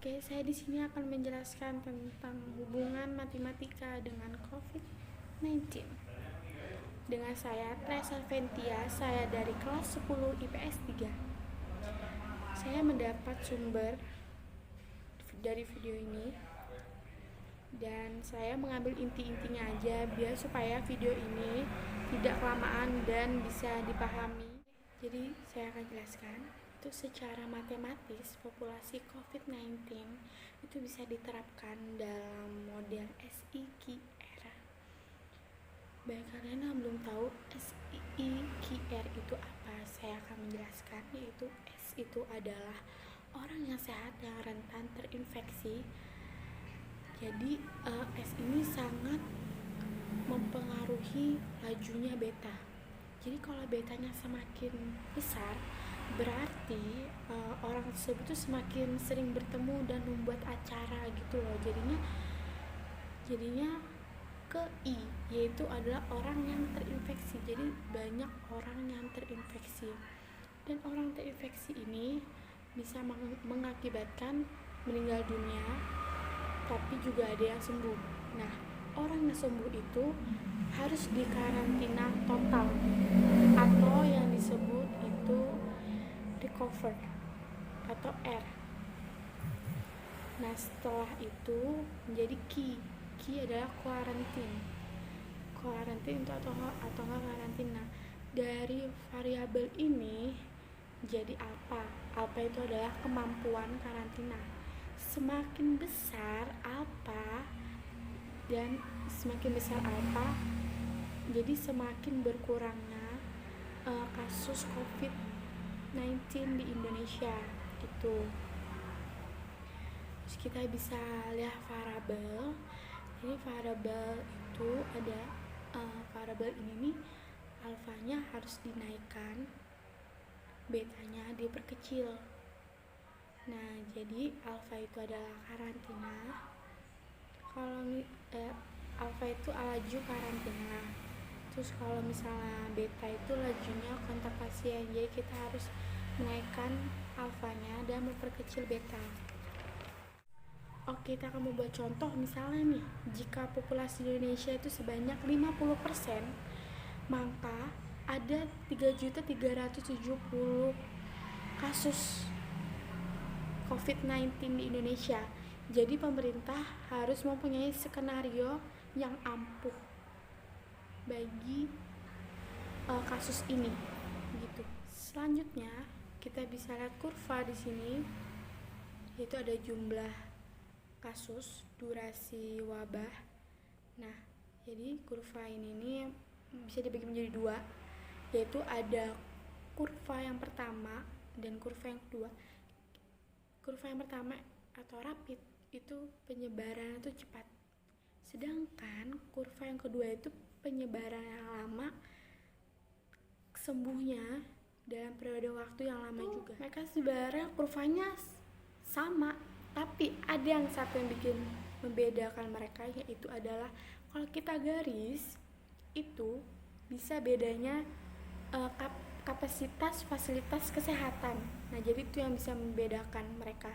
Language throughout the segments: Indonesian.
Oke, saya di sini akan menjelaskan tentang hubungan matematika dengan COVID-19. Dengan saya, Tresa Ventia, saya dari kelas 10 IPS 3. Saya mendapat sumber dari video ini dan saya mengambil inti-intinya aja biar supaya video ini tidak kelamaan dan bisa dipahami. Jadi saya akan jelaskan itu secara matematis populasi COVID-19 itu bisa diterapkan dalam model SIQR. Bagi kalian yang belum tahu SIQR itu apa, saya akan menjelaskan, yaitu S itu adalah orang yang sehat yang rentan terinfeksi. Jadi S ini sangat mempengaruhi lajunya beta. Jadi kalau betanya semakin besar, berarti orang tersebut tuh semakin sering bertemu dan membuat acara gitu loh. Jadinya ke I, yaitu adalah orang yang terinfeksi. Jadi banyak orang yang terinfeksi, dan orang terinfeksi ini bisa mengakibatkan meninggal dunia, tapi juga ada yang sembuh. Nah, orang yang sembuh itu harus dikarantina total atau yang disebut itu recover atau R. Nah, setelah itu menjadi Q adalah quarantine itu atau enggak karantina. Dari variabel ini jadi alpha itu adalah kemampuan karantina. Semakin besar alpha dan semakin besar alpha, jadi semakin berkurangnya kasus COVID-19 di Indonesia itu. Terus kita bisa lihat variabel. Jadi variabel itu ada variabel ini nih, alfanya harus dinaikkan, betanya diperkecil. Nah, jadi alfa itu adalah karantina. Kalau alfa itu laju karantina. Terus kalau misalnya beta itu lajunya kontak pasien. Jadi kita harus menaikkan alfanya dan memperkecil beta. Oke, kita akan membuat contoh. Misalnya nih, jika populasi Indonesia itu sebanyak 50%, maka ada 3.370 kasus COVID-19 di Indonesia. Jadi pemerintah harus mempunyai skenario yang ampuh bagi kasus ini, gitu. Selanjutnya kita bisa lihat kurva di sini, yaitu ada jumlah kasus, durasi wabah. Nah, jadi kurva ini bisa dibagi menjadi dua, yaitu ada kurva yang pertama dan kurva yang kedua. Kurva yang pertama atau rapid itu penyebaran itu cepat, sedangkan kurva yang kedua itu penyebaran yang lama, sembuhnya dalam periode waktu yang lama juga. Mereka sebenarnya kurvanya sama, tapi ada yang satu yang bikin membedakan mereka, yaitu adalah kalau kita garis itu bisa bedanya kapasitas fasilitas kesehatan. Nah, jadi itu yang bisa membedakan mereka.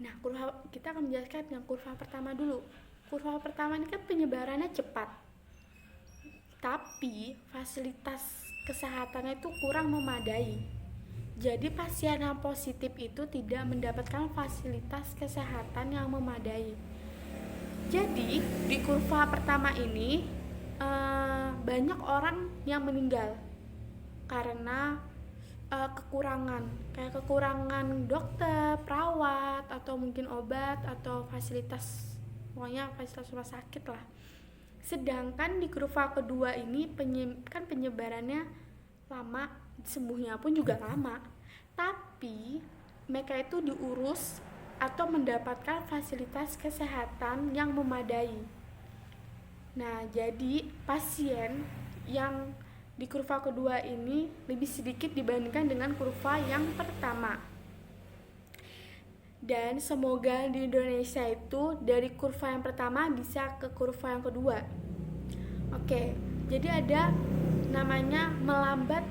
Nah, kita akan menjelaskan dengan kurva pertama dulu. Kurva pertama ini kan penyebarannya cepat, tapi fasilitas kesehatannya itu kurang memadai. Jadi pasien yang positif itu tidak mendapatkan fasilitas kesehatan yang memadai. Jadi di kurva pertama ini banyak orang yang meninggal karena kekurangan dokter, perawat, atau mungkin obat atau fasilitas, pokoknya fasilitas rumah sakit lah. Sedangkan di kurva kedua ini penyebarannya lama, sembuhnya pun juga lama, tapi mereka itu diurus atau mendapatkan fasilitas kesehatan yang memadai. Nah, jadi pasien yang di kurva kedua ini lebih sedikit dibandingkan dengan kurva yang pertama. Dan semoga di Indonesia itu dari kurva yang pertama bisa ke kurva yang kedua. Oke, jadi ada namanya melambat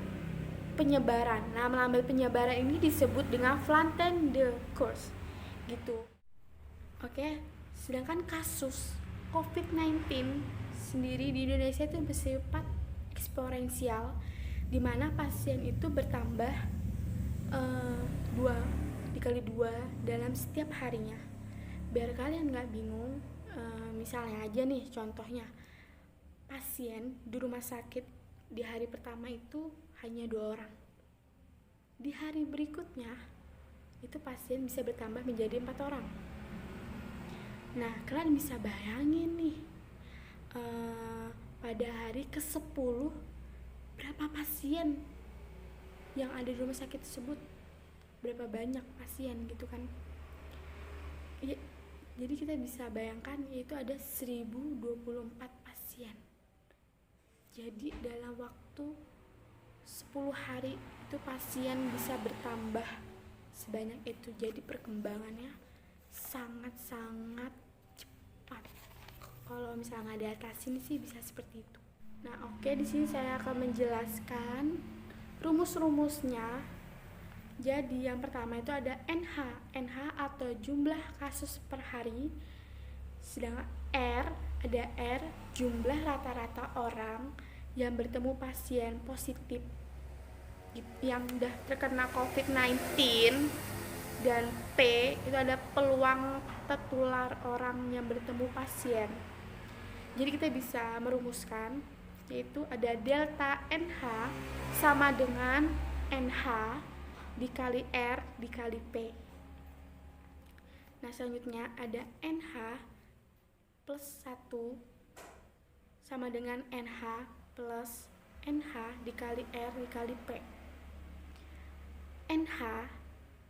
penyebaran. Nah, melambat penyebaran ini disebut dengan flatten the curve. gitu. Oke, sedangkan kasus COVID-19 sendiri di Indonesia itu bersifat eksponensial, di mana pasien itu bertambah 2 dikali 2 dalam setiap harinya. Biar kalian nggak bingung, misalnya aja nih contohnya, pasien di rumah sakit di hari pertama itu hanya 2 orang. Di hari berikutnya itu pasien bisa bertambah menjadi 4 orang. Nah, kalian bisa bayangin nih, pada hari ke-10 berapa pasien yang ada di rumah sakit tersebut, berapa banyak pasien gitu kan ya. Jadi kita bisa bayangkan yaitu ada 1024 pasien. Jadi dalam waktu 10 hari itu pasien bisa bertambah sebanyak itu. Jadi perkembangannya sangat-sangat cepat. Kalau misalnya nggak diatasin sih bisa seperti itu. Nah, oke, di sini saya akan menjelaskan rumus-rumusnya. Jadi yang pertama itu ada NH atau jumlah kasus per hari. Sedangkan ada R jumlah rata-rata orang yang bertemu pasien positif yang udah terkena COVID-19. Dan P itu ada peluang tertular orang yang bertemu pasien. Jadi kita bisa merumuskan, yaitu ada delta NH sama dengan NH dikali R dikali P. Nah, selanjutnya ada NH plus 1 sama dengan NH plus NH dikali R dikali P. NH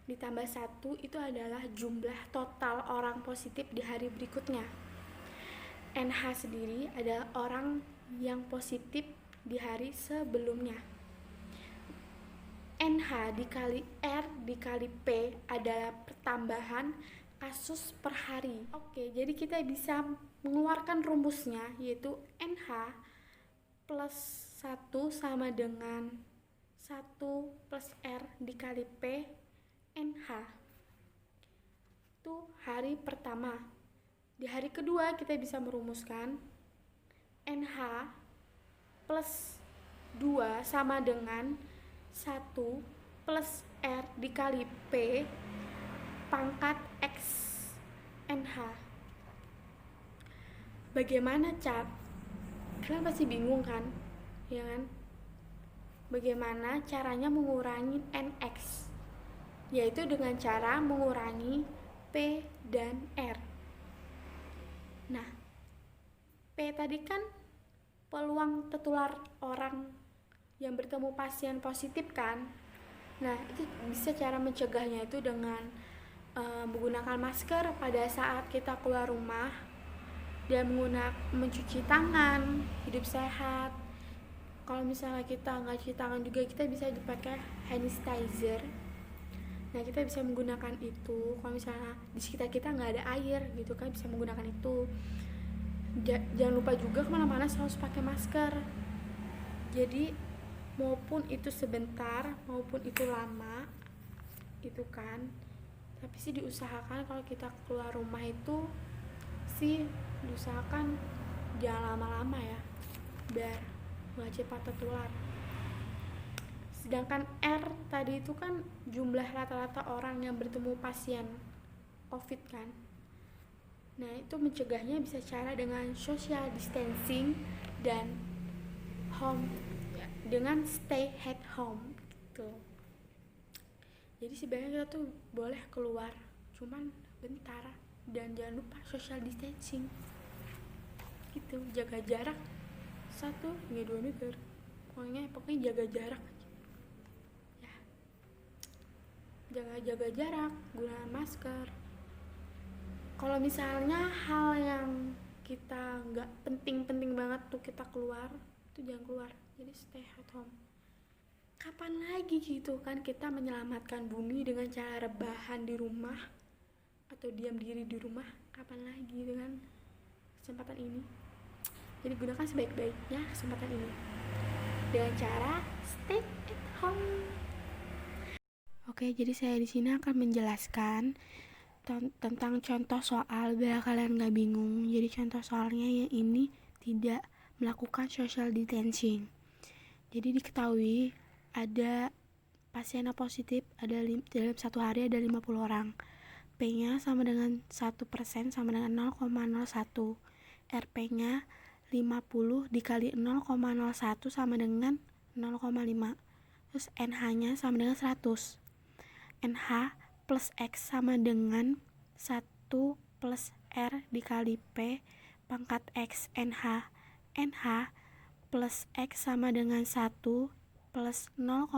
ditambah 1 itu adalah jumlah total orang positif di hari berikutnya. NH sendiri adalah orang yang positif di hari sebelumnya. NH dikali R dikali P adalah pertambahan kasus per hari. Oke, jadi kita bisa mengeluarkan rumusnya, yaitu NH plus 1 sama dengan 1 plus R dikali P NH. Itu hari pertama. Di hari kedua kita bisa merumuskan NH plus 2 sama dengan 1 plus R dikali P pangkat X NH. Bagaimana kalian pasti bingung kan? Ya kan? Bagaimana caranya mengurangi NX? Yaitu dengan cara mengurangi P dan R. Nah, P tadi kan peluang tertular orang yang bertemu pasien positif kan. Nah, itu bisa cara mencegahnya itu dengan menggunakan masker pada saat kita keluar rumah, dan mencuci tangan, hidup sehat. Kalau misalnya kita nggak cuci tangan juga, kita bisa dipakai hand sanitizer. Nah, kita bisa menggunakan itu. Kalau misalnya di sekitar kita nggak ada air gitu kan, bisa menggunakan itu. Jangan lupa juga kemana-mana harus pakai masker. Jadi maupun itu sebentar maupun itu lama itu kan, tapi sih diusahakan kalau kita keluar rumah itu sih diusahakan jangan lama-lama ya, biar nggak cepat tertular. Sedangkan R tadi itu kan jumlah rata-rata orang yang bertemu pasien COVID kan. Nah, itu mencegahnya bisa cara dengan social distancing dan dengan stay at home gitu. Jadi sebenarnya kita tuh boleh keluar, cuman bentar, dan jangan lupa social distancing gitu, jaga jarak 1 hingga 2 meter. Pokoknya jaga jarak aja ya. Jaga jarak, gunakan masker. Kalau misalnya hal yang kita nggak penting banget tuh kita keluar, itu jangan keluar. Jadi stay at home. Kapan lagi gitu kan kita menyelamatkan bumi dengan cara rebahan di rumah atau diam diri di rumah? Kapan lagi dengan kesempatan ini? Jadi gunakan sebaik-baiknya kesempatan ini dengan cara stay at home. Oke, jadi saya di sini akan menjelaskan tentang contoh soal biar kalian gak bingung. Jadi contoh soalnya yang ini tidak melakukan social distancing. Jadi diketahui ada pasien positif dalam satu hari ada 50 orang. P-nya sama dengan 1% sama dengan 0,01. RP-nya 50 dikali 0,01 sama dengan 0,5. Terus NH-nya sama dengan 100. NH plus X sama dengan 1 plus R dikali P pangkat X NH. NH plus X sama dengan 1 plus 0,5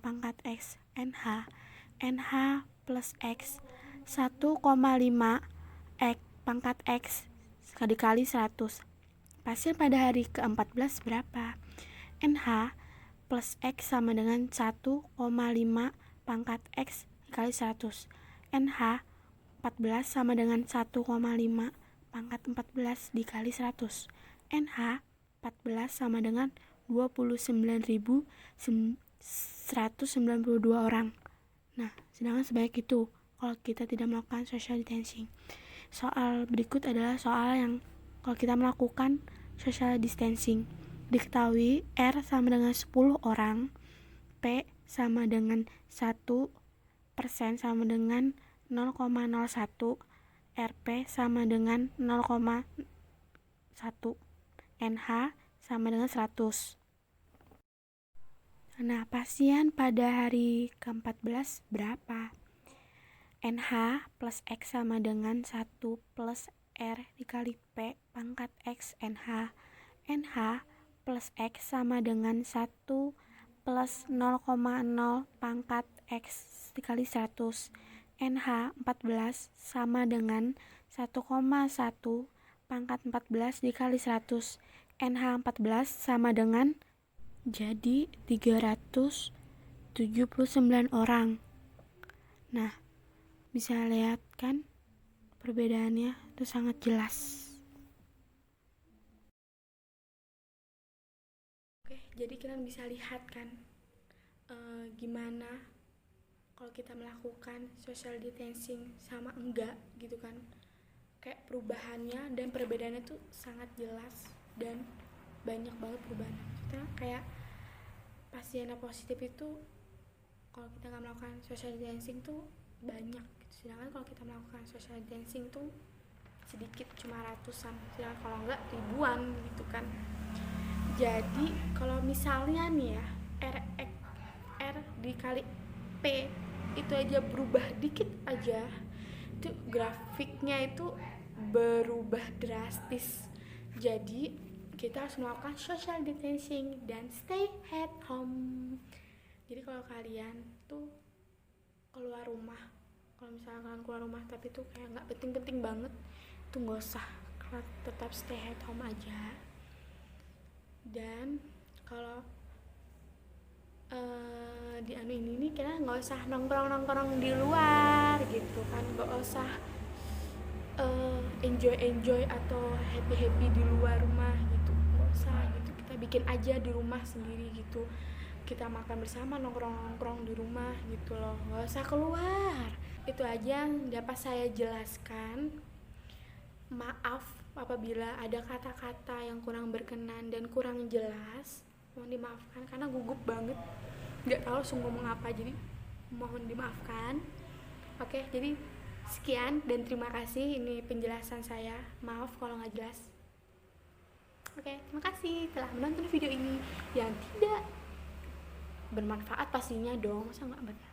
pangkat X NH. NH plus X 1,5 X pangkat X dikali 100. Pasien pada hari ke-14 berapa? NH plus X sama dengan 1,5 pangkat X dikali 100. NH 14 sama dengan 1,5 pangkat 14 dikali 100. NH 14 sama dengan 29.192 orang. Nah, sedangkan sebanyak itu kalau kita tidak melakukan social distancing. Soal berikut adalah soal yang kalau kita melakukan social distancing. Diketahui R sama dengan 10 orang, P sama dengan 1% sama dengan 0,01, RP sama dengan 0,1, NH sama dengan 100. Nah, pasien pada hari ke-14 berapa? NH plus X sama dengan 1 plus R dikali P pangkat X NH. NH plus X sama dengan 1 plus 0,0 pangkat X dikali 100. NH 14 sama dengan 1,1 pangkat 14 dikali 100. NH 14 sama dengan jadi 379 orang. Nah, bisa lihat kan perbedaannya itu sangat jelas. Oke, jadi kalian bisa lihat kan gimana kalau kita melakukan social distancing sama enggak gitu kan. Kayak perubahannya dan perbedaannya tuh sangat jelas dan banyak banget perubahannya. Kita kayak pasien positif itu kalau kita nggak melakukan social distancing tuh banyak gitu. Sedangkan kalau kita melakukan social distancing tuh sedikit, cuma ratusan. Sedangkan kalau enggak ribuan gitu kan. Jadi kalau misalnya nih ya R dikali P itu aja berubah dikit aja, itu grafiknya itu berubah drastis. Jadi kita harus melakukan social distancing dan stay at home. Jadi kalau kalian tuh keluar rumah, kalau misalnya kalian keluar rumah tapi tuh kayak nggak penting-penting banget, tuh nggak usah, tetap stay at home aja. Dan kalau di anu ini nih kita nggak usah nongkrong di luar gitu kan, nggak usah enjoy atau happy di luar rumah gitu, nggak usah gitu. Kita bikin aja di rumah sendiri gitu, kita makan bersama, nongkrong di rumah gitu loh, nggak usah keluar. Itu aja yang dapat saya jelaskan. Maaf apabila ada kata-kata yang kurang berkenan dan kurang jelas, mohon dimaafkan karena gugup banget, nggak tahu harus ngomong apa, jadi mohon dimaafkan. Oke, jadi sekian dan terima kasih, ini penjelasan saya, maaf kalau nggak jelas. Oke, terima kasih telah menonton video ini yang tidak bermanfaat pastinya dong, masa nggak bermanfaat.